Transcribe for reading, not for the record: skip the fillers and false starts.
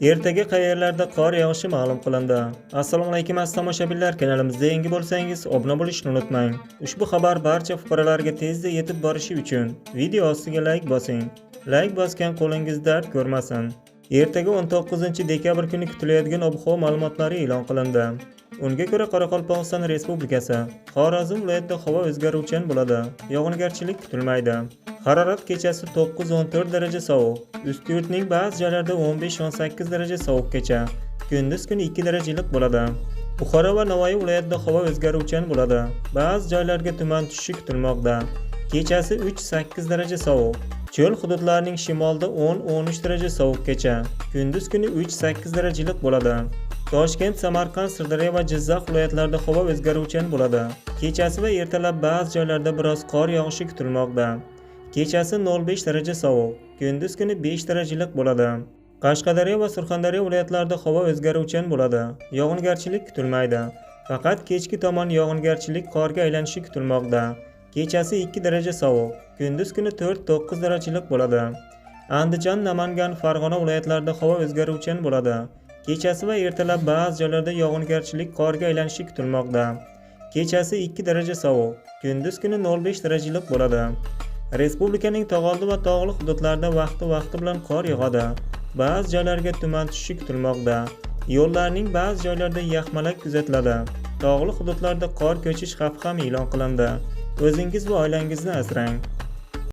Ertaga qayerlarda qor yog'ishi ma'lum qilindi. Assalomu alaykum aziz tomoshabinlar, kanalimizda yangi bo'lsangiz obuna bo'lishni unutmang. Ushbu xabar barcha fuqarolarga tezda yetib borishi uchun video ostiga like bosing. Like bosgan qo'lingiz dard ko'rmasin. Ertaga 19-dekabr kuni kutilayotgan ob-havo ma'lumotlari e'lon qilindi. Unga ko'ra Qoraqalpog'iston Respublikasi, Xorazm viloyatida havo o'zgaruvchan bo'ladi. Yog'ingarchilik kutilmaydi. Harorat kechasi 9-14 daraja sovuq, ust yurtning ba'zi joylarida 15-18 daraja sovuqgacha, kunduz kuni 2 darajalik bo'ladi. Buxoro va Navoiy viloyatida havo o'zgaruvchan bo'ladi. Ba'zi joylarga tuman tushishi kutilmoqda. Kechasi 3-8 daraja sovuq. Cho'l hududlarining shimolida 10-13 daraja sovuqgacha, kunduz kuni 3-8 darajalik bo'ladi. Toshkent, Samarqand, Sirdaryo va Jizzax viloyatlarida havo o'zgaruvchan bo'ladi. Kechasi va ertalab ba'zi joylarda biroz qor yog'ishi kutilmoqda. Kechasi 0.5 daraja sovuq, kunduz kuni 5 darajalik bo'ladi. Qashqadaryo va Surxondaryo viloyatlarida havo o'zgaruvchan bo'ladi. Yog'ingarchilik kutilmaydi. Faqat kechki tomon yog'ingarchilik qorga aylanishi kutilmoqda. Kechasi 2 daraja sovuq, kunduz kuni 4-9 darajalik bo'ladi. Andijon, Namangan, Farg'ona viloyatlarida havo o'zgaruvchan bo'ladi. Kechasi va ertalab ba'zi joylarda yog'ingarchilik qorga aylanishi kutilmoqda. Kechasi 2 daraja sovuq, kunduz kuni 0.5 darajalik bo'ladi. Respublikaning tog'oldi va tog'li hududlarida vaqti bilan qor yog'adi. Ba'zi joylarga tuman tushishi kutilmoqda. Yo'llarning ba'zi joylarida yaxmalak kuzatiladi. Tog'li hududlarda qor ko'chish xavfi ham e'lon qilindi. O'zingiz va oilangizni asrang.